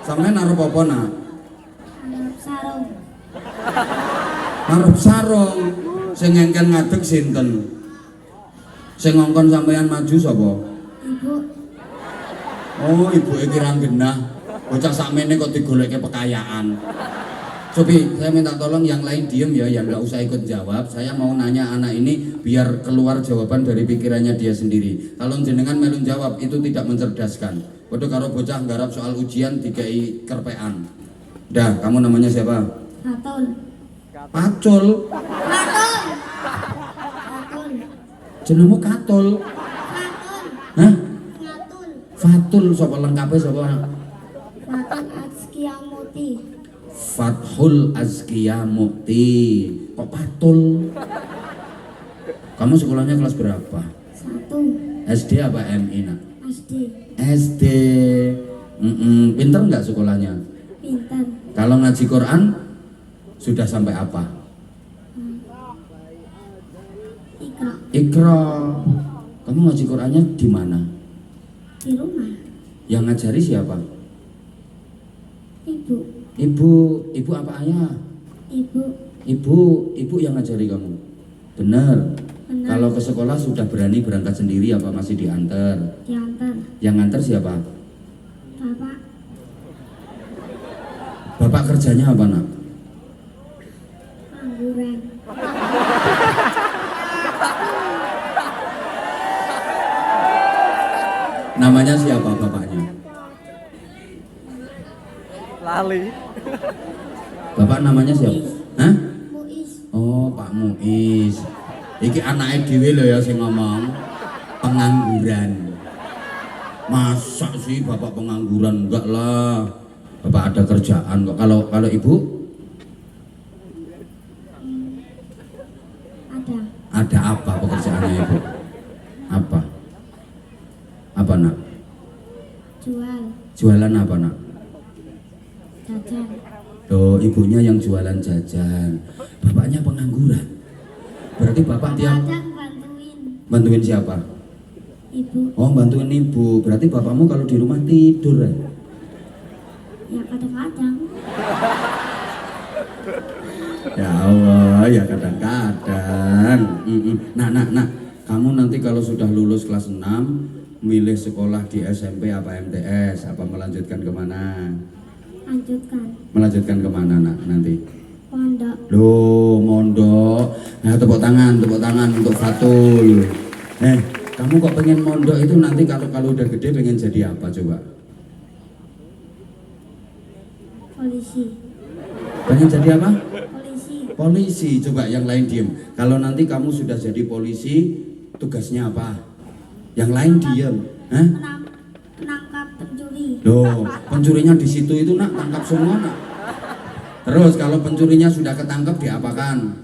Sampeyan arep apa nak? Arep sarung. Arep sarung. Sing ngengken ngadeg sinten? Sing ngongkon sampeyan maju sapa? Ibu. Oh, ibuke kirang genah. Bocah sakmene kok digoleke pekayaan. Cobi, saya minta tolong yang lain diem ya, yang nggak usah ikut jawab. Saya mau nanya anak ini biar keluar jawaban dari pikirannya dia sendiri. Kalau jenengan melun jawab itu tidak mencerdaskan. Waduh, karo bocah nggarap soal ujian dikai kerpean. Dah, kamu namanya siapa? Fatul. Pacul. Fatul. Fatul. Jenengmu Katul. Fatul. Hah? Fatul. Fatul sapa lengkape sapa? Fatul Azkia Muti. Fathul Azkia Mukti. Kok Patul? Kamu sekolahnya kelas berapa? 1. SD apa MI nak? SD. SD. Pinter nggak sekolahnya? Pintar. Kalau ngaji Quran sudah sampai apa? Ika. Iqra. Kamu ngaji Qurannya di mana? Di rumah. Yang ngajari siapa? Ibu. Ibu apa ayah? Ibu. Ibu yang ngajari kamu. Benar. Benar. Kalau ke sekolah sudah berani berangkat sendiri apa masih diantar? Diantar. Yang ngantar siapa? Bapak. Bapak kerjanya apa nak? Pengangguran. Namanya siapa bapaknya? Lali. Bapak namanya siapa? Hah? Muiz. Oh, Pak Muiz. Iki anaknya dhewe lho ya sing ngomong pengangguran. Masa sih bapak pengangguran? Enggak lah. Bapak ada kerjaan kok. Kalau ibu? Ada. Ada apa pekerjaannya ibu? Apa? Apa nak? Jual. Jualan apa nak? Jajan. Loh, ibunya yang jualan jajan. Bapaknya pengangguran. Berarti bapak tiap Kadang bantuin. bantuin siapa? Ibu. Oh, bantuin ibu. Berarti bapakmu kalau di rumah tidur ya? Ya kadang-kadang. Ya Allah, ya kadang-kadang. Nak, kamu nanti kalau sudah lulus kelas 6 milih sekolah di SMP apa MTS apa melanjutkan kemana? Lanjutkan. Melanjutkan kemana nak nanti? Pondok. Loh, mondok. Nah, tepuk tangan untuk Fatul. Kamu kok pengen mondok itu nanti kalau udah gede pengen jadi apa coba? Polisi. Pengen jadi apa? Polisi. Polisi. Coba yang lain diem. Kalau nanti kamu sudah jadi polisi, tugasnya apa? Yang lain diem. Hah? Penangkap pencuri. Loh, pencurinya di situ itu nak tangkap semua nak. Terus kalau pencurinya sudah ketangkep diapakan?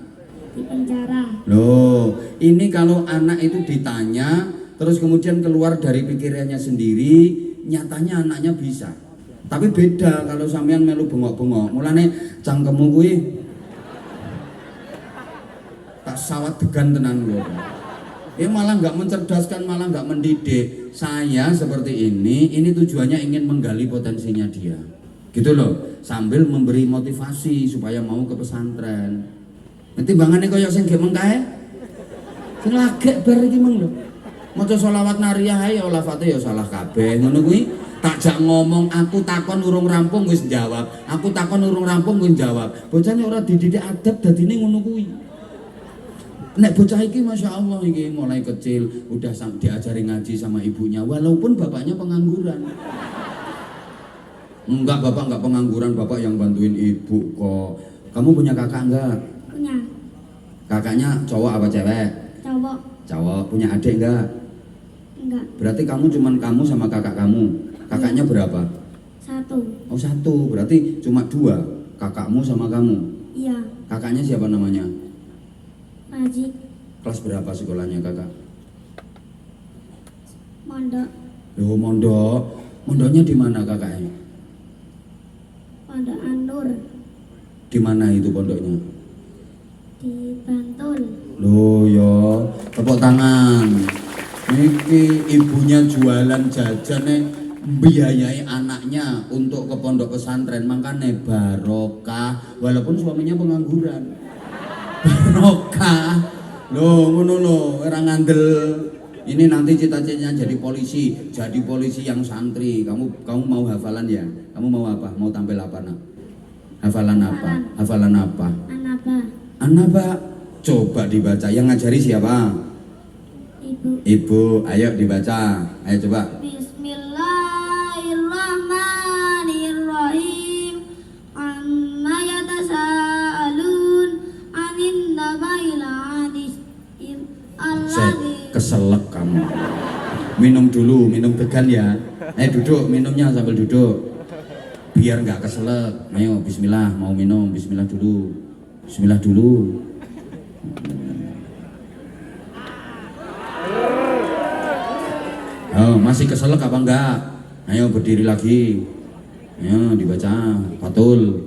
Di penjara. Loh, ini kalau anak itu ditanya terus kemudian keluar dari pikirannya sendiri, nyatanya anaknya bisa. Tapi beda kalau sampean melu bengok-bengok. Mulane cangkemmu kuwi tak sawat degan tenan lho. Malah nggak mencerdaskan, malah nggak mendidik. Saya seperti ini tujuannya ingin menggali potensinya dia. Gitu loh, sambil memberi motivasi supaya mau ke pesantren. Nanti bangane koyo sing ge mengkae. Sing lagek bar iki meng lho. Maca selawat nariyah ae ya lafate ya salah kabeh. Ngono kuwi tak jak ngomong aku takon urung rampung wis jawab. Aku takon urung rampung wis jawab. Bocah nek ora dididik adab dadine ngono kuwi. Nek bocah iki Masya Allah iki mulai kecil udah diajari ngaji sama ibunya walaupun bapaknya pengangguran. Enggak, bapak enggak pengangguran, bapak yang bantuin ibu kok. Kamu punya kakak enggak? Punya. Kakaknya cowok apa cewek? Cowok. Cowok. Punya adik enggak? Enggak. Berarti cuman kamu sama kakak kamu. Kakaknya berapa? 1. Oh 1, berarti cuma 2. Kakakmu sama kamu. Iya. Kakaknya siapa namanya? Majik. Kelas berapa sekolahnya kakak? Mondok. Loh mondok. Mondoknya di mana kakaknya? Pondok Anur. Di mana itu pondoknya? Di Bantul. Loh yo, tepuk tangan. Niki ibunya jualan jajan biayai anaknya untuk ke pondok pesantren, makanya barokah walaupun suaminya pengangguran. Barokah loh, ngono loh, orang ngandel. Ini nanti cita-citanya jadi polisi yang santri. Kamu mau hafalan ya? Kamu mau apa? Mau tampil apa nak? Hafalan apa? Hafalan apa? Anaba. Anaba. Coba dibaca. Yang ngajari siapa? Ibu. Ibu. Ayo dibaca. Ayo coba. Bismillahirrahmanirrahim. Amma yatasaalun anin nabail hadis. Keselak kamu. Minum dulu, minum degan ya. Ayo duduk, minumnya sambil duduk. Biar nggak keselak. Ayo bismillah, mau minum, bismillah dulu. Bismillah dulu. Oh, masih keselak apa enggak? Ayo berdiri lagi. Ayo dibaca, patul.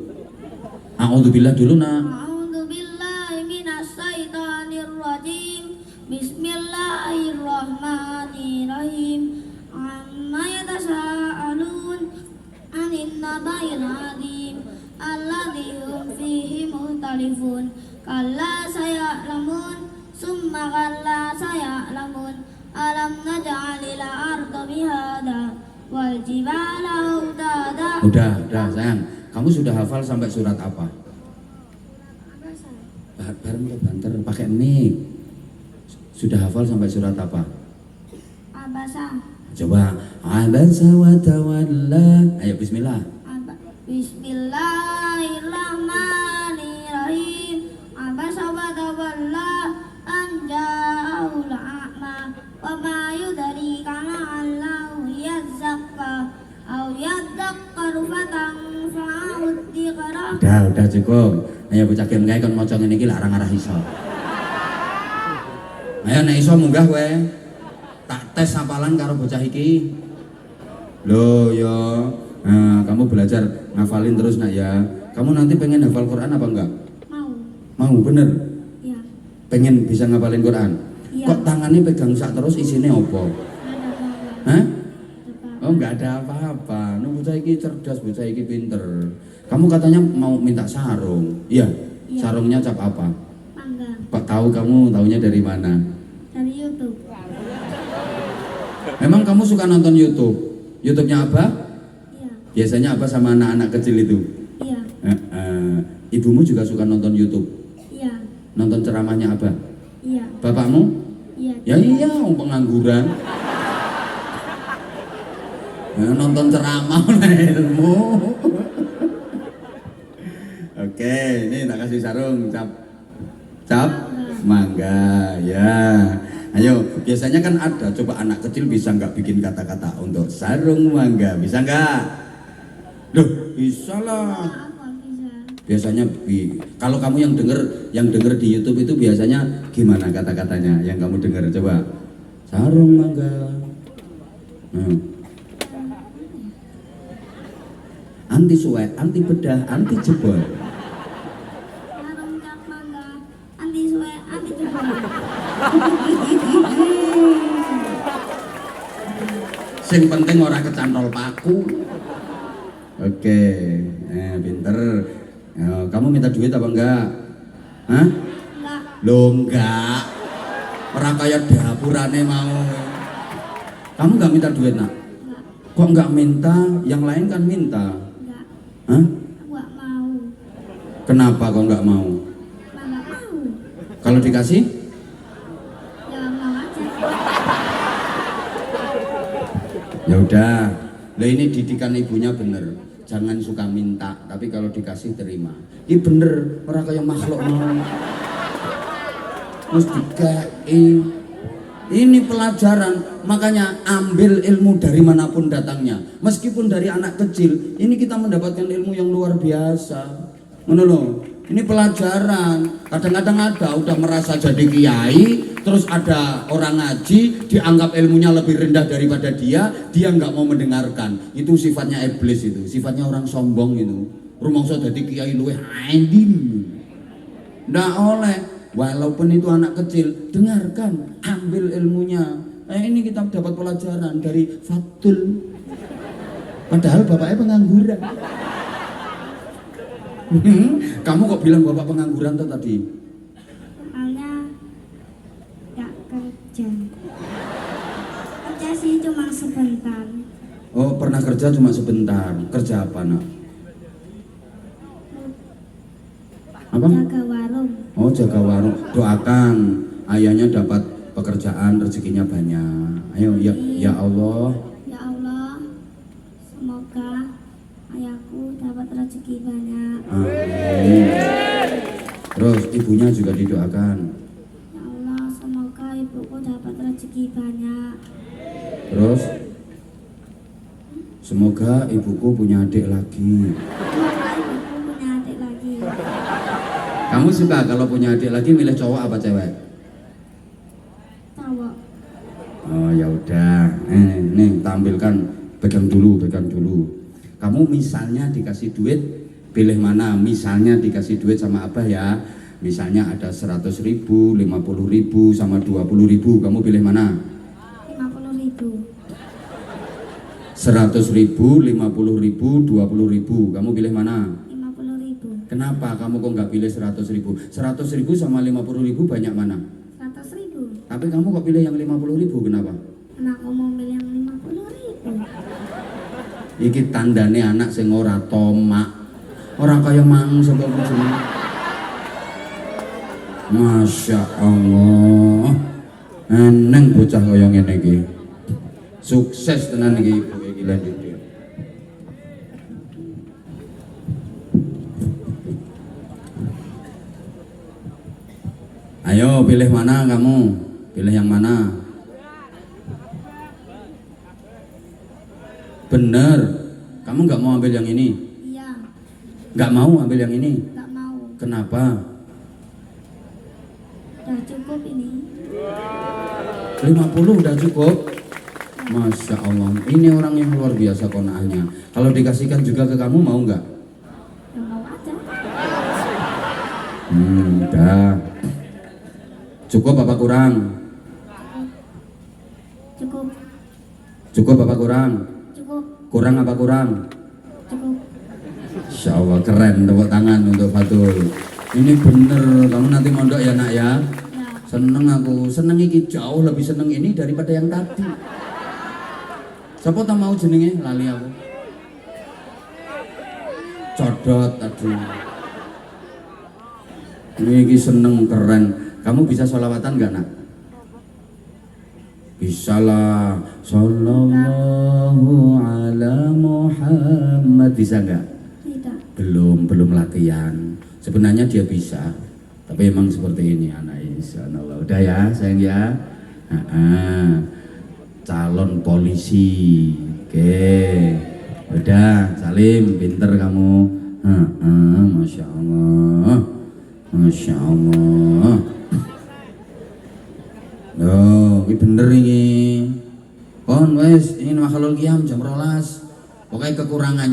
A'udzubillah dulu nak. A'udzubillahi minasyaitonir rajim. Bismillahirrahmanirrahim. Amma yatasaalun anin nabail azim alladzi hum fihi mukhtalifun. Kalla saya'lamun summa kalla saya'lamun. Alam naj'alil arda mihada wal jibala autada. Udah sayang. Kamu sudah hafal sampai surat apa? Bareng ke banter pakai mic. Sudah hafal sampai surat apa? Abasa. Coba. Abasa wa tawalla. Ayo bismillah. Bismillahirrahmanirrahim. Abasa wa tawalla an ja'ahul a'ma wa ma yudrika la'allahu yazakka aw yadzakkaru fatanfa'ud dzikra. Udah cukup. Ayo bocah game kae kon maca ngene iki larang arah iso. Ayo nek iso munggah kowe. Tak tes hafalan karo bocah iki. Loh yo. Nah, kamu belajar ngafalin terus nak ya. Kamu nanti pengen hafal Quran apa enggak? Mau bener? Iya. Pengen bisa ngafalin Quran? Iya. Kok tangannya pegang sak terus isinya opo? Hah? Oh enggak ada apa-apa. Nah, bocah iki cerdas, bocah iki pinter. Kamu katanya mau minta sarung. Iya. Iya. Sarungnya cap apa? Mangga. Pak tahu kamu taunya dari mana? Dari YouTube. Memang kamu suka nonton YouTube? YouTube-nya apa? Iya. Biasanya apa sama anak-anak kecil itu? Iya. Ibumu juga suka nonton YouTube? Iya. Nonton ceramahnya apa? Iya. Bapakmu? Iya. Ya iya, pengangguran. Nonton ceramah ilmu. Oke, ini tak kasih sarung, cap mangga ya. Ayo, biasanya kan ada, coba anak kecil bisa nggak bikin kata-kata untuk sarung mangga, bisa nggak? Loh, bisa lah. Apa bisa? Biasanya kalau kamu yang denger di YouTube itu biasanya gimana kata-katanya yang kamu dengar, coba. Sarung mangga. Anti suwe, anti bedah, anti jebol. Sarung cap mangga, anti suwe, anti jebol. Sing penting ora kecantol paku. Oke, pinter. Kamu minta duit apa enggak? Hah? Enggak. Lo enggak. Ora kaya dapurane mau. Kamu enggak minta duit nak? Enggak. Kok enggak minta? Yang lain kan minta. Enggak. Hah? Aku enggak mau. Kenapa kok enggak mau? Enggak mau. Kalau dikasih? Ya mau aja. Ya udah. Lah ini didikan ibunya bener. Jangan suka minta, tapi kalau dikasih terima. Ini bener, orang kayak makhluk mau. Terus dikai. Ini pelajaran, makanya ambil ilmu dari manapun datangnya. Meskipun dari anak kecil, ini kita mendapatkan ilmu yang luar biasa. Menurut ini pelajaran. Kadang-kadang ada udah merasa jadi kiai, terus ada orang ngaji, dianggap ilmunya lebih rendah daripada dia nggak mau mendengarkan. Itu sifatnya iblis, itu sifatnya orang sombong itu. Rumangsa dadi kiai luwih andin. Nggak oleh. Walaupun itu anak kecil, dengarkan, ambil ilmunya. Ini kita dapat pelajaran dari Fatul. Padahal bapaknya pengangguran. Kamu kok bilang bapak pengangguran tuh tadi? Soalnya gak kerja. Kerja sih cuma sebentar. Oh, pernah kerja cuma sebentar. Kerja apa, Nak? Apa? Jaga warung. Oh, jaga warung. Doakan ayahnya dapat pekerjaan, rezekinya banyak. Ayo, ya Allah. Ya Allah, semoga ayahku dapat rezeki banyak. Amin. Terus ibunya juga didoakan. Ya Allah, semoga ibuku dapat rezeki banyak. Terus semoga ibuku punya adik lagi. Semoga ibuku punya adik lagi. Kamu suka kalau punya adik lagi milih cowok apa cewek? Cowok. Oh ya udah, nih tampilkan, pegang dulu. Kamu misalnya dikasih duit, pilih mana? Misalnya dikasih duit sama abah ya. Misalnya ada 100.000, 50.000 sama 20.000, kamu pilih mana? 50.000. 100.000, 50.000, 20.000, kamu pilih mana? 50.000. Kenapa kamu kok nggak pilih 100.000? 100.000 sama 50.000 banyak mana? 100.000. Tapi kamu kok pilih yang 50.000, kenapa? Karena aku mau milih yang 50.000. Iki tandane anak sing ora tomak. Orang kaya mang sebab jeneng. Masya Allah. Eneng bocah kaya ngene iki. Sukses tenan iki ibu iki lanjut. Ayo pilih mana kamu? Pilih yang mana? Bener. Kamu nggak mau ambil yang ini? Iya, Nggak mau ambil yang ini? nggak mau. Kenapa? Udah cukup ini. 50 udah cukup? Masya Allah. Ini orang yang luar biasa konaahnya. Kalau dikasihkan juga ke kamu mau nggak? Ya mau aja. Udah. Cukup apa kurang? Cukup. Cukup apa kurang? Cukup. Kurang apa kurang? Cukup. Insya Allah keren, tepuk tangan untuk Fatul. Ini bener, kamu nanti mondok ya nak ya. Ya. Seneng aku, seneng iki jauh lebih seneng ini daripada yang tadi. Siapa tak mau jenenge lali aku. Codot tadi. Ini seneng keren. Kamu bisa sholawatan gak nak? Bisa lah. Sallallahu ala Muhammad. Bisa nggak? Tidak. Belum latihan. Sebenarnya dia bisa, tapi emang seperti ini anak insyaallah. Udah ya sayang ya. Calon polisi. Oke. Udah, Salim, pinter kamu. Masya Allah. Masya Allah. Loh, ini bener ini. Pon wes, ini makhluk qiyam jam 12. Pokoknya kekurangannya